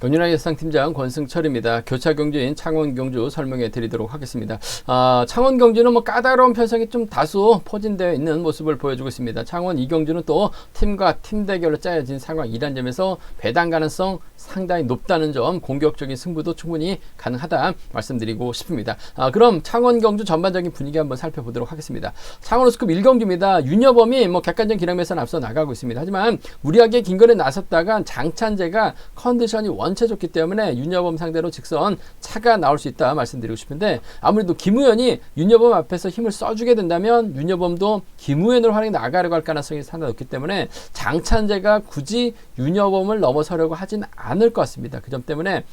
경륜아 예상팀장 권승철입니다. 교차 경주인 창원 경주 설명해 드리도록 하겠습니다. 창원 경주는 까다로운 편성이 좀 다수 포진되어 있는 모습을 보여주고 있습니다. 창원 이 경주는 또 팀과 팀 대결로 짜여진 상황이란 점에서 배당 가능성 상당히 높다는 점, 공격적인 승부도 충분히 가능하다 말씀드리고 싶습니다. 그럼 창원 경주 전반적인 분위기 한번 살펴보도록 하겠습니다. 창원 우스컵 1경주입니다. 윤여범이 객관적 기량에서는 앞서 나가고 있습니다. 하지만 무리하게 긴거리에 나섰다가 장찬재가 컨디션이 원체 좋기 때문에 윤여범 상대로 직선 차가 나올 수 있다 말씀드리고 싶은데, 아무래도 김우현이 윤여범 앞에서 힘을 써주게 된다면 윤여범도 김우현을 활용해 나가려고 할 가능성이 상당히 높기 때문에 장찬재가 굳이 윤여범을 넘어서려고 하진 않을 것 같습니다. 그 점 때문에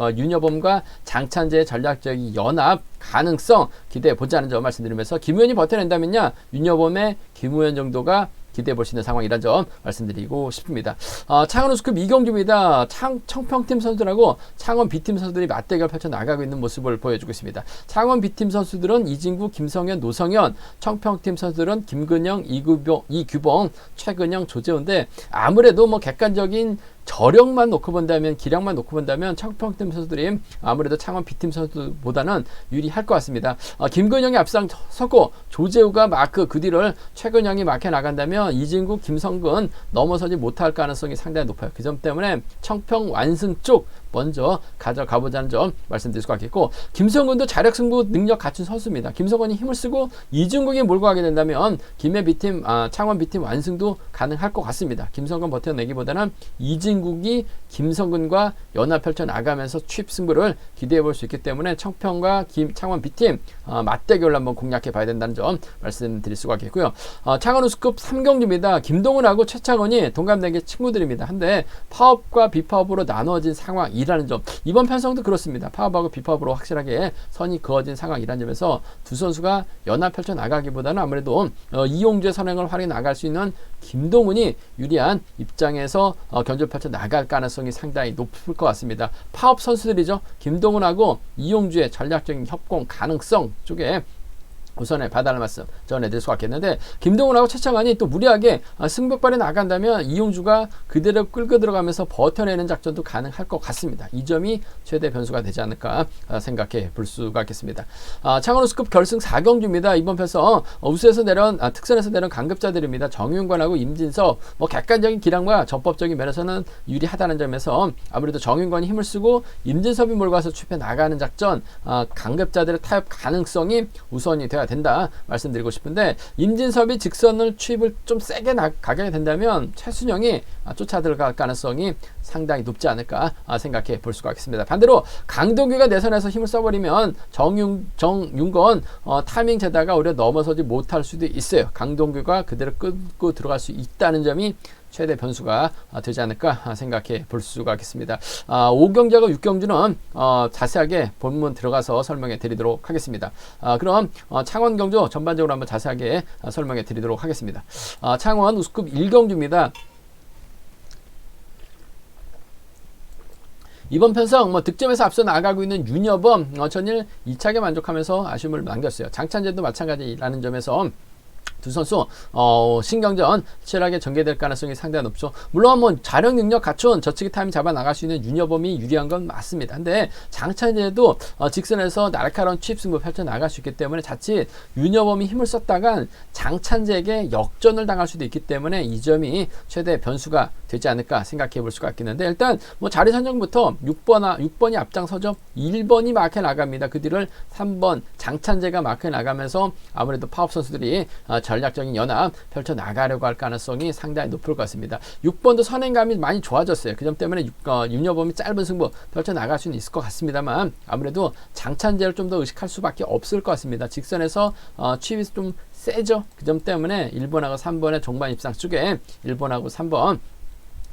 윤여범과 장찬재의 전략적인 연합 가능성 기대해 보자는 점 말씀드리면서, 김우현이 버텨낸다면요 윤여범의 김우현 정도가 기대해 볼 수 있는 상황이란 점 말씀드리고 싶습니다. 창원 우스컵 2경주입니다. 청평팀 선수들하고 창원 B팀 선수들이 맞대결 펼쳐 나가고 있는 모습을 보여주고 있습니다. 창원 B팀 선수들은 이진구, 김성현, 노성현, 청평팀 선수들은 김근영, 이규봉, 최근영, 조재훈인데, 아무래도 객관적인 저력만 놓고 본다면, 기량만 놓고 본다면 청평팀 선수들이 아무래도 창원 B팀 선수보다는 유리할 것 같습니다. 김근영이 앞장섰고 조재우가 마크, 그 뒤를 최근영이 마크해 나간다면 이진구, 김성근 넘어서지 못할 가능성이 상당히 높아요. 그 점 때문에 청평 완승 쪽 먼저 가져가 보자는 점 말씀드릴 수가 있겠고, 김성근도 자력 승부 능력 갖춘 선수입니다. 김성근이 힘을 쓰고 이진국이 몰고 가게 된다면 김해 B팀, 창원 B팀 완승도 가능할 것 같습니다. 김성근 버텨내기보다는 이진국이 김성근과 연합 펼쳐 나가면서 취입 승부를 기대해 볼 수 있기 때문에 청평과 창원 B팀 맞대결로 한번 공략해 봐야 된다는 점 말씀드릴 수가 있겠고요. 창원 우스컵 3경주입니다. 김동훈하고 최창원이 동갑내기 친구들입니다. 한데 파업과 비파업으로 나누어진 상황이라는 점, 이번 편성도 그렇습니다. 파업하고 비파업으로 확실하게 선이 그어진 상황이라는 점에서 두 선수가 연합 펼쳐 나가기보다는 아무래도 이용주의 선행을 활용해 나갈 수 있는 김동훈이 유리한 입장에서 견주를 펼쳐 나갈 가능성이 상당히 높을 것 같습니다. 파업 선수들이죠. 김동훈하고 이용주의 전략적인 협공 가능성 쪽에 우선에 봐달라는 말씀 전해드릴 수가 있겠는데, 김동훈하고 최창환이 또 무리하게 승벽발에 나간다면 이용주가 그대로 끌고 들어가면서 버텨내는 작전도 가능할 것 같습니다. 이 점이 최대 변수가 되지 않을까 생각해 볼 수가 있겠습니다. 창원 우스컵 결승 4경주입니다. 이번 편성 우수에서 내려온 특선에서 내려온 강급자들입니다. 정윤관하고 임진섭, 객관적인 기량과 전법적인 면에서는 유리하다는 점에서 아무래도 정윤관이 힘을 쓰고 임진섭이 몰고 가서 추입해 나가는 작전, 강급자들의 타협 가능성이 우선이 되어야 된다 말씀드리고 싶은데, 임진섭이 직선을 추입을 좀 세게 가게 된다면 최순영이 쫓아 들어갈 가능성이 상당히 높지 않을까 생각해 볼 수가 있습니다. 반대로 강동규가 내선에서 힘을 써버리면 정윤건 타이밍 재다가 오히려 넘어서지 못할 수도 있어요. 강동규가 그대로 끌고 들어갈 수 있다는 점이 최대 변수가 되지 않을까 생각해 볼 수가 있겠습니다. 5경주하고 6경주는 자세하게 본문 들어가서 설명해 드리도록 하겠습니다. 그럼 창원 경주 전반적으로 한번 자세하게 설명해 드리도록 하겠습니다. 창원 우스컵 1경주입니다. 이번 편성 득점에서 앞서 나가고 있는 윤여범 전일 2차게 만족하면서 아쉬움을 남겼어요. 장찬재도 마찬가지라는 점에서 두 선수 신경전 치열하게 전개될 가능성이 상당히 높죠. 물론 자력 능력 갖춘 저치기 타임 잡아 나갈 수 있는 윤여범이 유리한 건 맞습니다. 근데 장찬재도 직선에서 날카로운 취입 승부 펼쳐 나갈 수 있기 때문에 자칫 윤여범이 힘을 썼다간 장찬재에게 역전을 당할 수도 있기 때문에 이 점이 최대 변수가 되지 않을까 생각해 볼 수가 있겠는데, 일단 자리 선정부터 6번이 앞장서죠. 1번이 마크에 나갑니다. 그 뒤를 3번 장찬재가 마크에 나가면서 아무래도 파업 선수들이 전략적인 연합 펼쳐 나가려고 할 가능성이 상당히 높을 것 같습니다. 6번도 선행감이 많이 좋아졌어요. 그 점 때문에 윤여범이 짧은 승부 펼쳐 나갈 수는 있을 것 같습니다만, 아무래도 장찬재를 좀 더 의식할 수밖에 없을 것 같습니다. 직선에서 취입이 좀 세죠. 그 점 때문에 1번하고 3번의 종반 입상 쪽에 1번하고 3번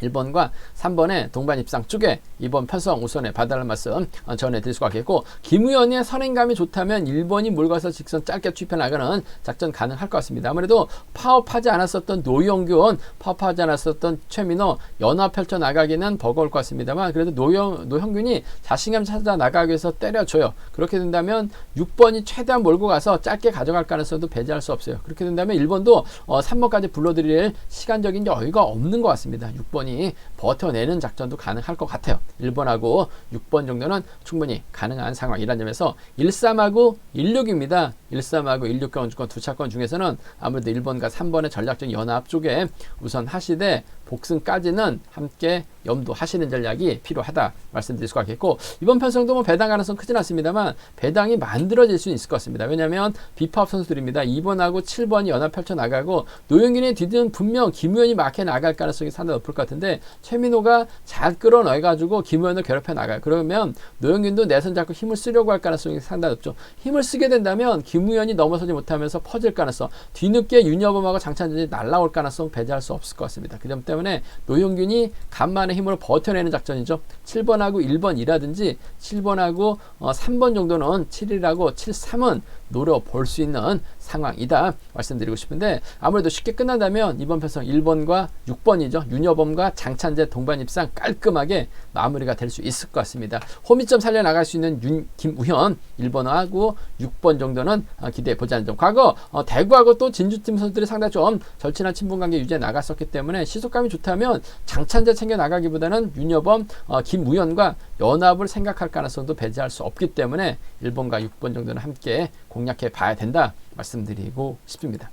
1번과 3번의 동반 입상 쪽에 이번 편성 우선에 봐달라는 말씀 전해드릴 수가 있겠고, 김우현의 선행감이 좋다면 1번이 몰가서 직선 짧게 취입해 나가는 작전 가능할 것 같습니다. 아무래도 파업하지 않았었던 노영균, 파업하지 않았었던 최민호 연합 펼쳐 나가기는 버거울 것 같습니다만, 그래도 노형균이 자신감 찾아 나가기 위해서 때려줘요. 그렇게 된다면 6번이 최대한 몰고 가서 짧게 가져갈 가능성도 배제할 수 없어요. 그렇게 된다면 1번도 3번까지 불러드릴 시간적인 여유가 없는 것 같습니다. 6번이 4번이 버텨내는 작전도 가능할 것 같아요. 1번하고 6번 정도는 충분히 가능한 상황이라는 점에서 13하고 16입니다. 13하고 16 경주권 두 차권 중에서는 아무래도 1번과 3번의 전략적 연합 쪽에 우선 하시되 복승까지는 함께 염두하시는 전략이 필요하다 말씀드릴 수가 있겠고, 이번 편성도 뭐 배당 가능성 크진 않습니다만 배당이 만들어질 수 있을 것 같습니다. 왜냐하면 비파업 선수들입니다. 2번하고 7번이 연합 펼쳐 나가고 노영균의 뒤는 분명 김우현이 막혀 나갈 가능성이 상당히 높을 것 같은데 최민호가 잘 끌어넣어 가지고 김우현을 괴롭혀 나가요. 그러면 노영균도 내선 잡고 힘을 쓰려고 할 가능성이 상당히 높죠. 힘을 쓰게 된다면 김우현이 넘어서지 못하면서 퍼질 가능성, 뒤늦게 윤여범하고 장찬준이 날라올 가능성 배제할 수 없을 것 같습니다. 그 점 때문에 노영균이 간만에 힘으로 버텨내는 작전이죠. 7번하고 1번이라든지 7번하고 3번 정도는 7이라고 7, 3은 노려볼 수 있는 상황이다 말씀드리고 싶은데, 아무래도 쉽게 끝난다면 이번 편성 1번과 6번이죠. 윤여범과 장찬재 동반 입상 깔끔하게 마무리가 될 수 있을 것 같습니다. 홈이점 살려나갈 수 있는 김우현 1번하고 6번 정도는 기대해 보자는 점. 과거 대구하고 또 진주팀 선수들이 상당히 좀 절친한 친분관계 유지해 나갔었기 때문에 시속감이 좋다면 장찬재 챙겨 나가기보다는 윤여범, 김우현과 연합을 생각할 가능성도 배제할 수 없기 때문에 1번과 6번 정도는 함께 공략해 봐야 된다 말씀드리고 싶습니다.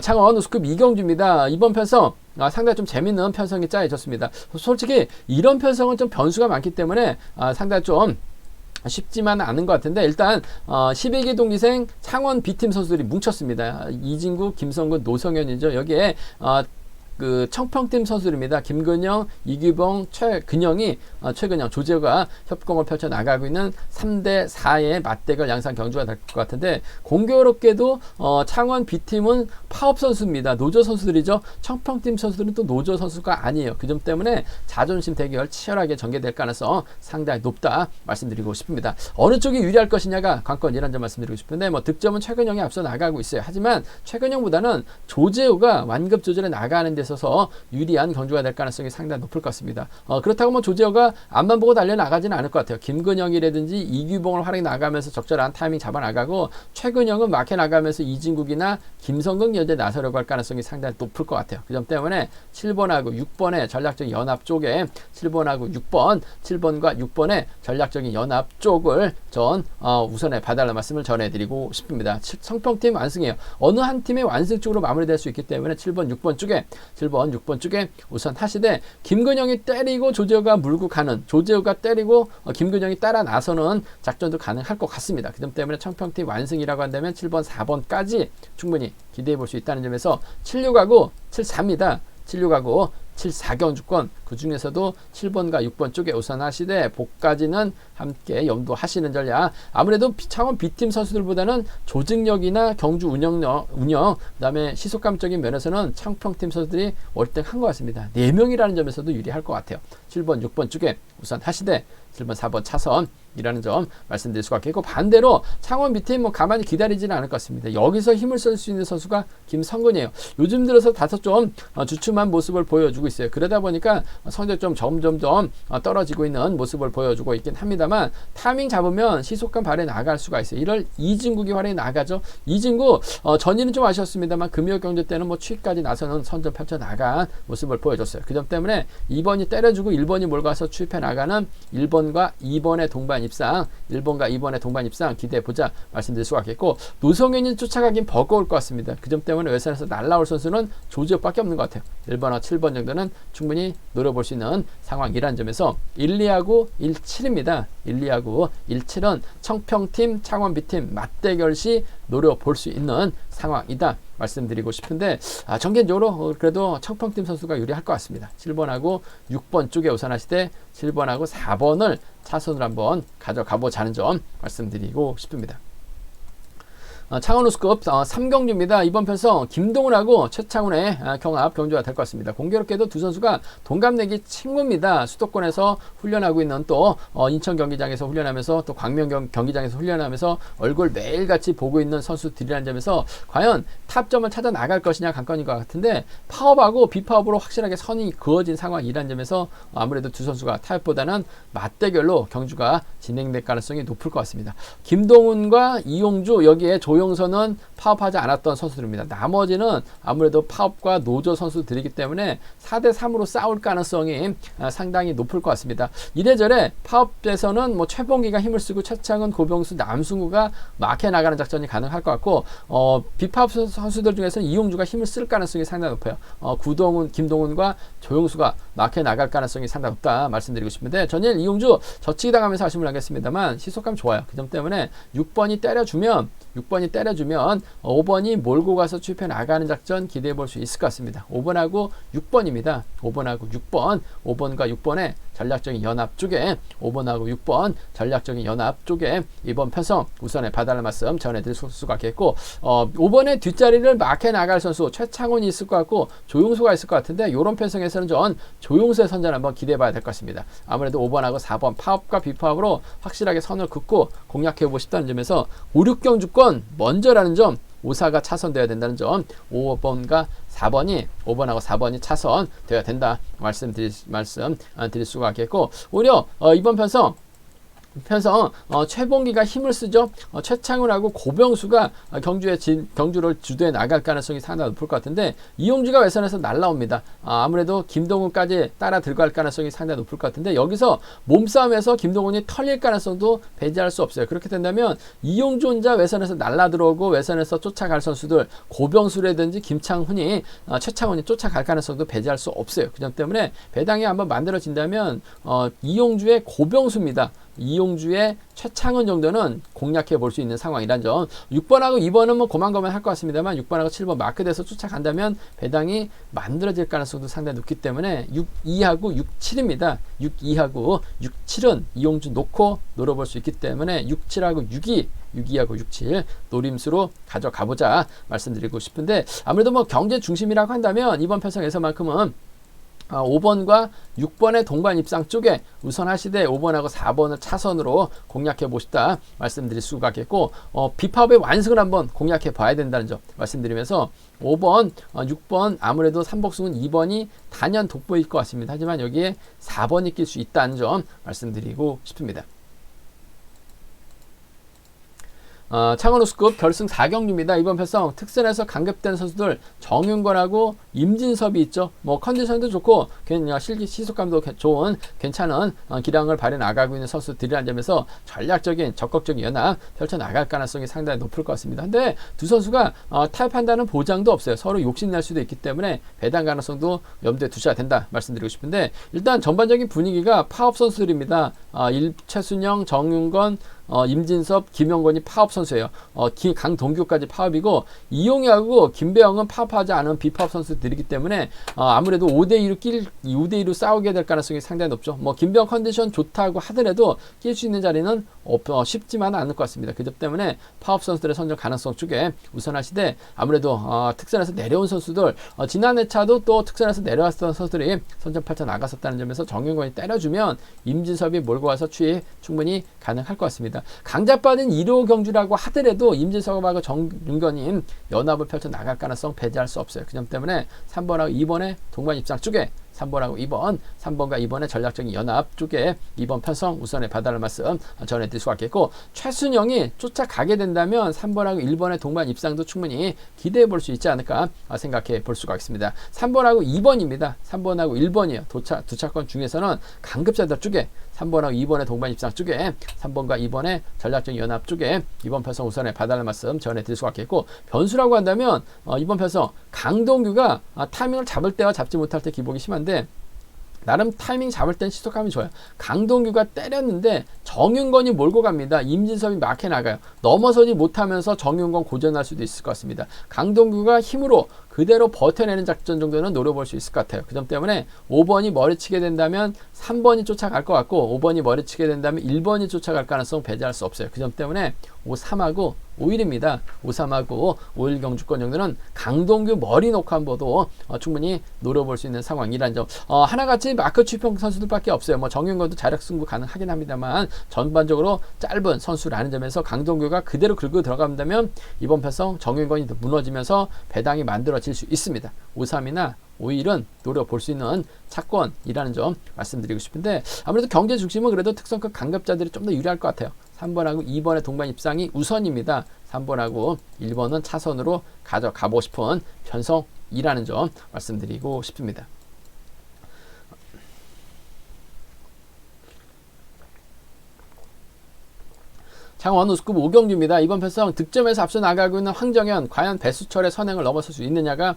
창원 우스컵 이경주입니다. 이번 편성 상당히 좀 재밌는 편성이 짜여졌습니다. 솔직히 이런 편성은 좀 변수가 많기 때문에 상당히 좀 쉽지만 않은 것 같은데, 일단 12기 동기생 창원 B팀 선수들이 뭉쳤습니다. 이진구, 김성근, 노성현이죠. 여기에 그 청평팀 선수들입니다. 김근영, 이규봉, 최근영이 최근영, 조재호가 협공을 펼쳐 나가고 있는 3대 4의 맞대결 양상 경주가 될 것 같은데, 공교롭게도 창원 B팀은 파업 선수입니다. 노조 선수들이죠. 청평팀 선수들은 또 노조 선수가 아니에요. 그 점 때문에 자존심 대결 치열하게 전개될 가능성 상당히 높다 말씀드리고 싶습니다. 어느 쪽이 유리할 것이냐가 관건이라는 점 말씀드리고 싶은데, 뭐 득점은 최근영이 앞서 나가고 있어요. 하지만 최근영보다는 조재호가 완급 조절에 나가는 데서 유리한 경주가 될 가능성이 상당히 높을 것 같습니다. 그렇다고 뭐 조재호가 앞만 보고 달려나가지는 않을 것 같아요. 김근영이라든지 이규봉을 활용해 나가면서 적절한 타이밍 잡아 나가고, 최근영은 막혀 나가면서 이진국이나 김성근 연대 나서려고 할 가능성이 상당히 높을 것 같아요. 그 점 때문에 7번하고 6번의 전략적 연합 쪽에 7번하고 6번, 7번과 6번의 전략적인 연합 쪽을 우선에 봐달라는 말씀을 전해드리고 싶습니다. 성평팀 완승이에요. 어느 한 팀의 완승 쪽으로 마무리될 수 있기 때문에 7번, 6번 쪽에 7번, 6번 쪽에 우선 하시되, 김근영이 때리고 조재호가 물고 가는, 조재호가 때리고 김근영이 따라 나서는 작전도 가능할 것 같습니다. 그 점 때문에 청평팀 완승이라고 한다면 7번, 4번까지 충분히 기대해 볼 수 있다는 점에서 76하고 74입니다. 76하고 7, 4경주권 그 중에서도 7번과 6번 쪽에 우선 하시되 복까지는 함께 염두하시는 전략. 아무래도 창원 B팀 선수들보다는 조직력이나 경주 운영 그 다음에 시속감적인 면에서는 청평팀 선수들이 월등한 것 같습니다. 4명이라는 점에서도 유리할 것 같아요. 7번, 6번 쪽에 우선 하시되 7번, 4번 차선이라는 점 말씀드릴 수가 있겠고, 반대로 창원 B팀 뭐 가만히 기다리지는 않을 것 같습니다. 여기서 힘을 쓸 수 있는 선수가 김성근이에요. 요즘 들어서 다소 좀 주춤한 모습을 보여주고 있어요. 그러다 보니까 성적 좀 점점점 떨어지고 있는 모습을 보여주고 있긴 합니다만, 타이밍 잡으면 시속감 발휘 나갈 수가 있어요. 이럴 이진국이 활용이 나가죠. 이진국 전일은 좀 아쉬웠습니다만 금요 경제 때는 뭐 취까지 나서는 선전 펼쳐 나간 모습을 보여줬어요. 그 점 때문에 2번이 때려주고 1번이 몰가서 추입해 나가는 1번과 2번의 동반 입상, 1번과 2번의 동반 입상 기대해보자 말씀드릴 수가 있겠고, 노성현이 쫓아가긴 버거울 것 같습니다. 그 점 때문에 외선에서 날라올 선수는 조지혁밖에 없는 것 같아요. 1번과 7번 정도는 충분히 노려볼 수 있는 상황이라는 점에서 1, 2하고 1, 7입니다. 1, 2하고 1, 7은 청평팀, 창원 B팀 맞대결 시 노려볼 수 있는 상황이다 말씀드리고 싶은데, 전개적으로 그래도 청평팀 선수가 유리할 것 같습니다. 7번하고 6번 쪽에 우선하시되 7번하고 4번을 차선으로 한번 가져가보자는 점 말씀드리고 싶습니다. 창원 우스컵 3경주입니다. 이번 편성 김동훈하고 최창훈의 경합 경주가 될 것 같습니다. 공교롭게도 두 선수가 동갑내기 친구입니다. 수도권에서 훈련하고 있는, 또 인천 경기장에서 훈련하면서 또 광명 경기장에서 훈련하면서 얼굴 매일같이 보고 있는 선수들이라는 점에서 과연 탑점을 찾아 나갈 것이냐 관건인 것 같은데, 파업하고 비파업으로 확실하게 선이 그어진 상황이라는 점에서 아무래도 두 선수가 타협보다는 맞대결로 경주가 진행될 가능성이 높을 것 같습니다. 김동훈과 이용주, 여기에 조용 조용서는 파업하지 않았던 선수들입니다. 나머지는 아무래도 파업과 노조 선수들이기 때문에 4대3으로 싸울 가능성이 상당히 높을 것 같습니다. 이래저래 파업에서는 뭐 최봉기가 힘을 쓰고 최창은, 고병수, 남승우가 막혀 나가는 작전이 가능할 것 같고, 비파업 선수들 중에서는 이용주가 힘을 쓸 가능성이 상당히 높아요. 구동훈, 김동훈과 조용수가 막혀 나갈 가능성이 상당히 높다 말씀드리고 싶은데, 전일 이용주 저치기 당하면서 아쉬움을 하겠습니다만 시속감 좋아요. 그 점 때문에 6번이 때려주면 5번이 몰고 가서 추입해 나가는 작전 기대해 볼 수 있을 것 같습니다. 5번하고 6번입니다. 5번하고 6번, 5번과 6번의 전략적인 연합 쪽에, 5번하고 6번 전략적인 연합 쪽에 이번 편성 우선에 봐달라는 말씀 전해드릴 수가 있겠고, 5번의 뒷자리를 막해 나갈 선수 최창훈이 있을 것 같고 조용수가 있을 것 같은데, 이런 편성에서는 전 조용수의 선전 한번 기대해 봐야 될 것 같습니다. 아무래도 5번하고 4번 파업과 비파업으로 확실하게 선을 긋고 공략해 보고 싶다는 점에서 5, 6경 주권 먼저라는 점, 5사가 차선되어야 된다는 점, 5번과 4번이 차선되어야 된다 말씀 드릴 수가 있겠고, 오히려 이번 편성 최봉기가 힘을 쓰죠. 최창훈하고 고병수가 경주를 주도해 나갈 가능성이 상당히 높을 것 같은데, 이용주가 외선에서 날라옵니다. 아무래도 김동훈까지 따라 들어갈 가능성이 상당히 높을 것 같은데, 여기서 몸싸움에서 김동훈이 털릴 가능성도 배제할 수 없어요. 그렇게 된다면 이용주 혼자 외선에서 날라 들어오고 외선에서 쫓아갈 선수들 고병수라든지 김창훈이 최창훈이 쫓아갈 가능성도 배제할 수 없어요. 그 점 때문에 배당이 한번 만들어진다면 이용주의 고병수입니다. 이용주의 최창훈 정도는 공략해 볼 수 있는 상황이란 점. 6번하고 2번은 뭐 고만고만 할 것 같습니다만 6번하고 7번 마크돼서 쫓아간다면 배당이 만들어질 가능성도 상당히 높기 때문에 6-2하고 6-7입니다. 6-2하고 6-7은 이용주 놓고 노려볼 수 있기 때문에 6-7하고 6-2하고 6-7 노림수로 가져가보자 말씀드리고 싶은데, 아무래도 뭐 경제 중심이라고 한다면 이번 편성에서만큼은 5번과 6번의 동반 입상 쪽에 우선 하시되 5번하고 4번을 차선으로 공략해 보시다 말씀드릴 수가 있겠고, 비파업의 완승을 한번 공략해 봐야 된다는 점 말씀드리면서 5번, 6번 아무래도 삼복승은 2번이 단연 돋보일 것 같습니다. 하지만 여기에 4번이 낄 수 있다는 점 말씀드리고 싶습니다. 창원 우스컵 결승 4경기입니다. 이번 편성 특선에서 강급된 선수들 정윤건하고 임진섭이 있죠. 뭐 컨디션도 좋고 시속감도 좋은 괜찮은 기량을 발휘 나가고 있는 선수들이라는 점에서 전략적인 적극적인 연합 펼쳐 나갈 가능성이 상당히 높을 것 같습니다. 근데 두 선수가 타협한다는 보장도 없어요. 서로 욕심낼 수도 있기 때문에 배당 가능성도 염두에 두셔야 된다 말씀드리고 싶은데, 일단 전반적인 분위기가 파업 선수들입니다. 최순영, 정윤건, 임진섭, 김영건이 파업 선수예요. 강동규까지 파업이고, 김배영은 파업하지 않은 비파업 선수들이기 때문에 아무래도 5대2로 싸우게 될 가능성이 상당히 높죠. 뭐 김배영 컨디션 좋다고 하더라도 낄 수 있는 자리는 쉽지만은 않을 것 같습니다. 그 점 때문에 파업 선수들의 선정 가능성 쪽에 우선하시되, 아무래도 특선에서 내려온 선수들, 지난 회차도 또 특선에서 내려왔던 선수들이 선정 펼쳐 나갔었다는 점에서 정윤건이 때려주면 임진섭이 몰고 와서 추입 충분히 가능할 것 같습니다. 강자빠진 1호 경주라고 하더라도 임진섭하고 정윤건이 연합을 펼쳐 나갈 가능성 배제할 수 없어요. 그 점 때문에 3번하고 2번의 동반 입상 쪽에 3번하고 2번, 3번과 2번의 전략적인 연합 쪽에 이번 편성 우선에 봐달라는 말씀 전해드릴 수가 있겠고, 최순영이 쫓아가게 된다면 3번하고 1번의 동반 입상도 충분히 기대해 볼 수 있지 않을까 생각해 볼 수가 있습니다. 3번하고 2번입니다. 3번하고 1번이요. 두 차권 중에서는 강급자들 쪽에 3번하고 2번의 동반 입상 쪽에 3번과 2번의 전략적인 연합 쪽에 이번 편성 우선에 봐달라는 말씀 전해드릴 수가 있겠고, 변수라고 한다면 이번 편성 강동규가 타이밍을 잡을 때와 잡지 못할 때 기복이 심한데, 나름 타이밍 잡을 땐 시속감이 좋아요. 강동규가 때렸는데 정윤건이 몰고 갑니다. 임진섭이 막해 나가요. 넘어서지 못하면서 정윤건 고전할 수도 있을 것 같습니다. 강동규가 힘으로 그대로 버텨내는 작전 정도는 노려볼 수 있을 것 같아요. 그 점 때문에 5번이 머리치게 된다면 3번이 쫓아갈 것 같고, 5번이 머리치게 된다면 1번이 쫓아갈 가능성 배제할 수 없어요. 그 점 때문에 5-3하고 5-1입니다. 5-3하고 5-1 경주권 정도는 강동규 머리 놓고 한번도 충분히 노려볼 수 있는 상황이라는 점. 하나같이 마크 추평 선수들밖에 없어요. 뭐 정윤건도 자력 승부 가능하긴 합니다만 전반적으로 짧은 선수라는 점에서 강동규가 그대로 긁고 들어간다면 이번 편성 정윤건이 무너지면서 배당이 만들어질 수 있습니다. 5-3이나 5-1은 노려볼 수 있는 차권이라는 점 말씀드리고 싶은데, 아무래도 경제 중심은 그래도 특성급 강급자들이 좀 더 유리할 것 같아요. 3번하고 2번의 동반 입상이 우선입니다. 3번하고 1번은 차선으로 가져가고 싶은 편성이라는 점 말씀드리고 싶습니다. 창원 우스급 5경주입니다. 이번 편성 득점에서 앞서 나가고 있는 황정현, 과연 배수철의 선행을 넘어설 수 있느냐가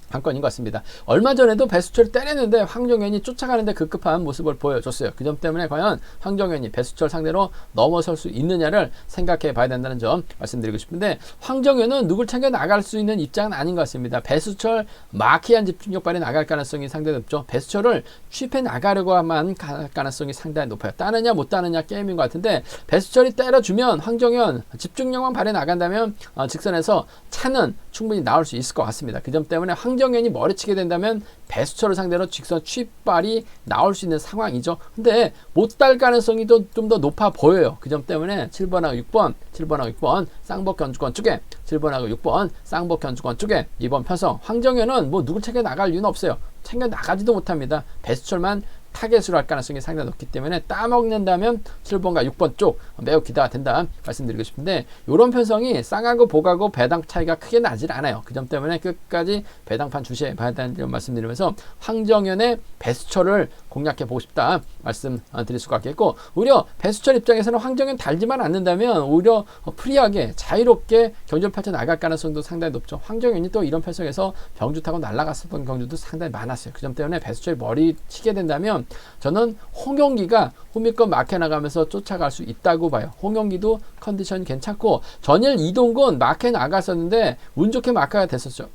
관건인 것 같습니다. 얼마 전에도 배수철을 때렸는데 황정현이 쫓아가는데 급급한 모습을 보여줬어요. 그 점 때문에 과연 황정현이 배수철 상대로 넘어설 수 있느냐를 생각해 봐야 된다는 점 말씀드리고 싶은데, 황정현은 누굴 챙겨 나갈 수 있는 입장은 아닌 것 같습니다. 배수철 마키한 집중력 발휘 나갈 가능성이 상당히 높죠. 배수철을 취입해 나가려고만 갈 가능성이 상당히 높아요. 따느냐 못 따느냐 게임인 것 같은데, 배수철이 때려주면 황정현 집중력만 발휘 나간다면 직선에서 차는 충분히 나올 수 있을 것 같습니다. 그 점 때문에 황정현이 머리치게 된다면 배수철을 상대로 직선 취입발이 나올 수 있는 상황이죠. 근데 못 딸 가능성이 좀 더 높아 보여요. 그 점 때문에 7번하고 6번 쌍복 견주권 쪽에, 7번하고 6번 쌍복 견주권 쪽에 이번 편성 황정현은 뭐 누굴 챙겨 나갈 이유는 없어요. 챙겨 나가지도 못합니다. 배수철만 타겟으로 할 가능성이 상당히 높기 때문에 따먹는다면 7번과 6번 쪽 매우 기대가 된다 말씀드리고 싶은데, 이런 편성이 쌍하고 복하고 배당 차이가 크게 나질 않아요. 그 점 때문에 끝까지 배당판 주시해 봐야 된다는 점 말씀드리면서 황정현의 배수철을 공략해 보고 싶다 말씀드릴 수가 있겠고, 오히려 배수철 입장에서는 황정현 달지만 않는다면 오히려 프리하게 자유롭게 경주를 펼쳐 나갈 가능성도 상당히 높죠. 황정현이 또 이런 편성에서 병주 타고 날아갔었던 경주도 상당히 많았어요. 그 점 때문에 배수철이 머리 치게 된다면 저는 홍영기가 후미권 막혀 나가면서 쫓아갈 수 있다고 봐요. 홍영기도 컨디션이 괜찮고, 전일 이동근 막혀 나갔었는데 운 좋게 마크가 됐었어요.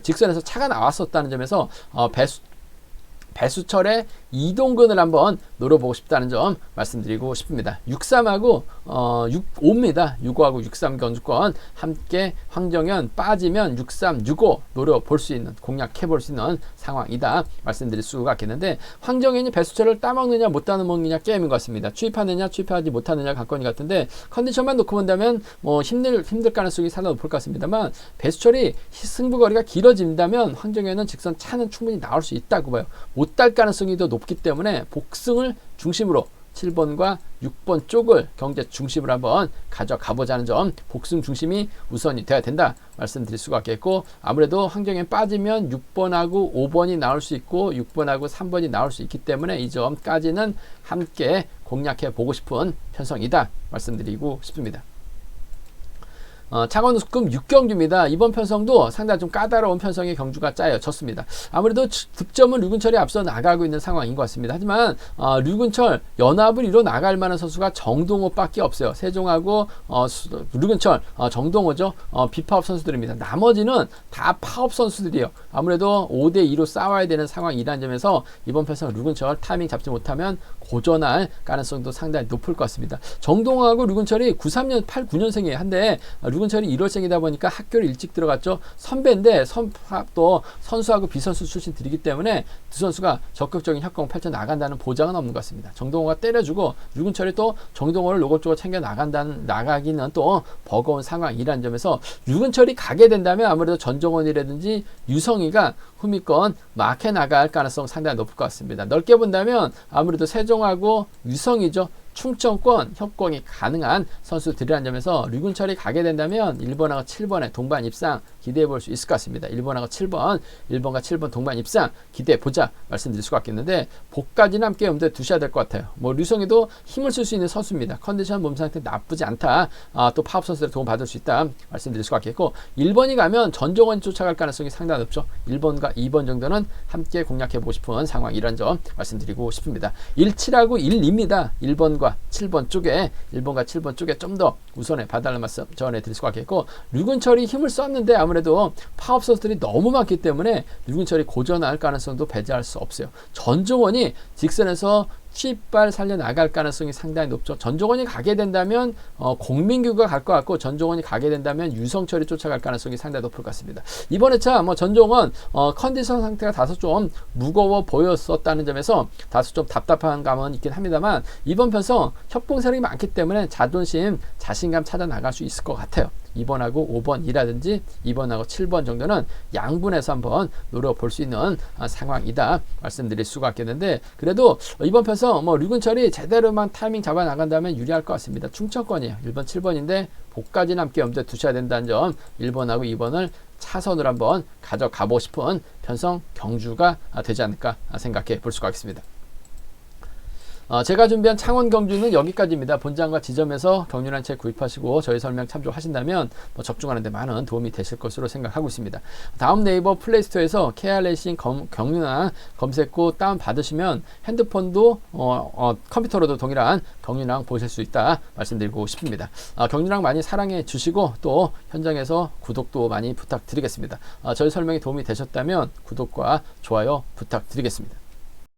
직선에서 차가 나왔었다는 점에서 배수철의 이동근을 한번 노려보고 싶다는 점 말씀드리고 싶습니다. 63하고 65입니다. 65하고 63 견주권 함께 황정현 빠지면 63, 65 노려볼 수 있는, 공략해볼 수 있는 상황이다 말씀드릴 수가 있겠는데, 황정현이 배수철을 따먹느냐 못 따먹느냐 게임인 것 같습니다. 취입하느냐 취입하지 못하느냐 관건이 같은데, 컨디션만 놓고 본다면 뭐 힘들 가능성이 상당히 높을 것 같습니다만, 배수철이 승부거리가 길어진다면 황정현은 직선 차는 충분히 나올 수 있다고 봐요. 못 딸 가능성이 더 높기 때문에 복승을 중심으로 7번과 6번 쪽을 경제 중심으로 한번 가져가 보자는 점, 복승 중심이 우선이 돼야 된다 말씀드릴 수가 있겠고, 아무래도 황정현 빠지면 6번하고 5번이 나올 수 있고 6번하고 3번이 나올 수 있기 때문에 이 점까지는 함께 공략해 보고 싶은 편성이다 말씀드리고 싶습니다. 창원 우스급 6경주입니다. 이번 편성도 상당히 좀 까다로운 편성의 경주가 짜여졌습니다. 아무래도 득점은 류근철이 앞서 나가고 있는 상황인 것 같습니다. 하지만 류근철 연합을 이뤄 나갈 만한 선수가 정동호밖에 없어요. 세종하고 류근철, 정동호죠. 비파업 선수들입니다. 나머지는 다 파업 선수들이에요. 아무래도 5대2로 싸워야 되는 상황이라는 점에서 이번 편성 류근철 타이밍 잡지 못하면 고전할 가능성도 상당히 높을 것 같습니다. 정동호하고 류근철이 93년, 89년생이에요. 한데 류근철이 1월생이다 보니까 학교를 일찍 들어갔죠. 선배인데 또 선수하고 비선수 출신들이기 때문에 두 선수가 적극적인 협공을 펼쳐 나간다는 보장은 없는 것 같습니다. 정동호가 때려주고 류근철이 또 정동호를 노골적으로 챙겨 나가기는 또 버거운 상황이라는 점에서 류근철이 가게 된다면 아무래도 전정원이라든지 유성이가 후미권 막혀 나갈 가능성 상당히 높을 것 같습니다. 넓게 본다면 아무래도 세종하고 유성이죠. 충청권 협공이 가능한 선수들이라는 점에서 류근철이 가게 된다면 1번하고 7번의 동반 입상 기대해 볼 수 있을 것 같습니다. 1번과 7번 동반 입상 기대해 보자 말씀드릴 수가 있겠는데, 복까지는 함께 염두에 두셔야 될 것 같아요. 뭐 류성이도 힘을 쓸 수 있는 선수입니다. 컨디션 몸 상태 나쁘지 않다. 또 파업 선수들 도움 받을 수 있다 말씀드릴 수가 있겠고, 1번이 가면 전종원이 쫓아갈 가능성이 상당히 높죠. 1번과 2번 정도는 함께 공략해 보고 싶은 상황이란 점 말씀드리고 싶습니다. 17하고 1입니다. 1번과 7번 쪽에, 1번과 7번 쪽에 좀 더 우선에 봐달라는 말씀 전해드릴 수가 있겠고, 류근철이 힘을 썼는데 아무래도 파업 선수들이 너무 많기 때문에 류근철이 고전할 가능성도 배제할 수 없어요. 전종원이 직선에서 취입발 살려나갈 가능성이 상당히 높죠. 전종원이 가게 된다면 공민규가 갈 것 같고, 전종원이 가게 된다면 유성철이 쫓아갈 가능성이 상당히 높을 것 같습니다. 이번 회차 전종원 컨디션 상태가 다소 좀 무거워 보였었다는 점에서 다소 좀 답답한 감은 있긴 합니다만, 이번 편성 협공 세력이 많기 때문에 자존심, 자신감 찾아 나갈 수 있을 것 같아요. 2번하고 5번이라든지 2번하고 7번 정도는 양분해서 한번 노려볼 수 있는 상황이다 말씀드릴 수가 있겠는데, 그래도 이번 편성 뭐 류근철이 제대로만 타이밍 잡아 나간다면 유리할 것 같습니다. 충청권이에요. 1번 7번인데 복까지는 함께 염두에 두셔야 된다는 점, 1번하고 2번을 차선으로 한번 가져가고 싶은 편성 경주가 되지 않을까 생각해 볼 수가 있습니다. 제가 준비한 창원 경주는 여기까지입니다. 본장과 지점에서 경륜한 책 구입하시고 저희 설명 참조하신다면 적중하는 데 많은 도움이 되실 것으로 생각하고 있습니다. 다음 네이버 플레이스토어에서 KR레이싱 경륜한 검색고 다운 받으시면 핸드폰도 컴퓨터로도 동일한 경륜왕 보실 수 있다 말씀드리고 싶습니다. 경륜왕 많이 사랑해 주시고 또 현장에서 구독도 많이 부탁드리겠습니다. 저희 설명이 도움이 되셨다면 구독과 좋아요 부탁드리겠습니다.